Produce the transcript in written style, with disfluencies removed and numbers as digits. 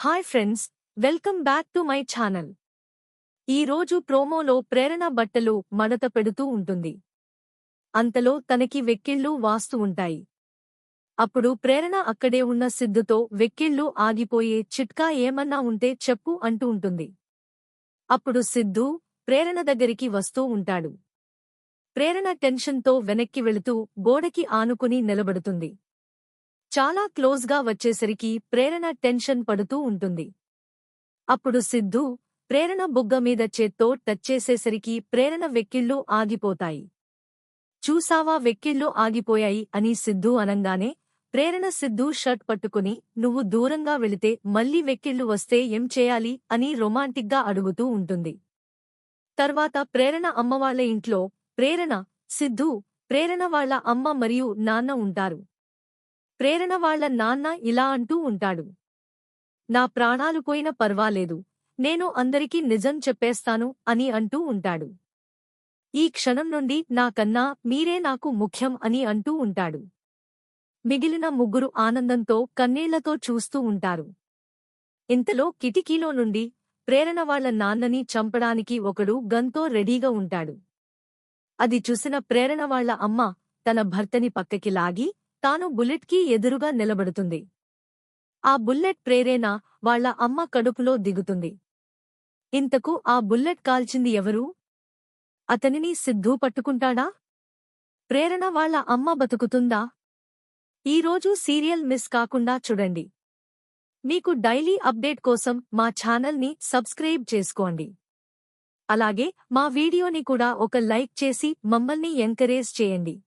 Hi friends, welcome back to my channel. ఈ రోజు ప్రోమోలో ప్రేరణ బట్టలు మడత పెడుతూ ఉంటుంది. అంతలో తనకి వెక్కిళ్ళు వాస్తూ ఉంటాయి. అప్పుడు ప్రేరణ అక్కడే ఉన్న సిద్ధుతో వెక్కిళ్ళు ఆగిపోయే చిట్కా ఏమన్నా ఉంటే చెప్పు అంటూ ఉంటుంది. అప్పుడు సిద్ధు ప్రేరణ దగ్గరికి వస్తూ ఉంటాడు. ప్రేరణ టెన్షన్తో వెనక్కి వెళుతూ గోడకి ఆనుకుని నిలబడుతుంది. చాలా క్లోజ్గా వచ్చేసరికి ప్రేరణ టెన్షన్ పడుతూ ఉంటుంది. అప్పుడు సిద్ధు ప్రేరణ బుగ్గ మీద చేత్తో టచ్ చేసేసరికి ప్రేరణ వెక్కిళ్ళు ఆగిపోతాయి. చూసావా, వెక్కిళ్ళు ఆగిపోయాయి అని సిద్ధు అనంగానే ప్రేరణ సిద్ధు షర్ట్ పట్టుకుని నువ్వు దూరంగా వెళితే మళ్లీ వెక్కిళ్ళు వస్తే ఏం చేయాలి అని రొమాంటిక్గా అడుగుతూ ఉంటుంది. తర్వాత ప్రేరణ అమ్మవాళ్ల ఇంట్లో ప్రేరణ, సిద్ధు, ప్రేరణ వాళ్ల అమ్మ మరియు నాన్న ఉంటారు. ప్రేరణ వాళ్ల నాన్న ఇలా అంటూ ఉంటాడు. నా ప్రాణాలు పోయినా పర్వాలేదు, నేను అందరికీ నిజం చెప్పేస్తాను అని అంటూ ఉంటాడు. ఈ క్షణం నుండి నాకన్నా మీరే నాకు ముఖ్యం అని అంటూ ఉంటాడు. మిగిలిన ముగ్గురు ఆనందంతో కన్నీళ్లతో చూస్తూ ఉంటారు. ఇంతలో కిటికీలో నుండి ప్రేరణ వాళ్ల నాన్నని చంపడానికి ఒకడు గన్తో రెడీగా ఉంటాడు. అది చూసిన ప్రేరణ వాళ్ల అమ్మ తన భర్తని పక్కకి లాగి తాను బుల్లెట్కి ఎదురుగా నిలబడుతుంది. ఆ బుల్లెట్ ప్రేరణ వాళ్ల అమ్మ కడుపులో దిగుతుంది. ఇంతకు ఆ బుల్లెట్ కాల్చింది ఎవరు? అతనిని సిద్ధూ పట్టుకుంటాడా? ప్రేరణ వాళ్ల అమ్మ బతుకుతుందా? ఈరోజు సీరియల్ మిస్ కాకుండా చూడండి. మీకు డైలీ అప్డేట్ కోసం మా ఛానల్ని సబ్స్క్రైబ్ చేసుకోండి. అలాగే మా వీడియోని కూడా ఒక లైక్ చేసి మమ్మల్ని ఎంకరేజ్ చేయండి.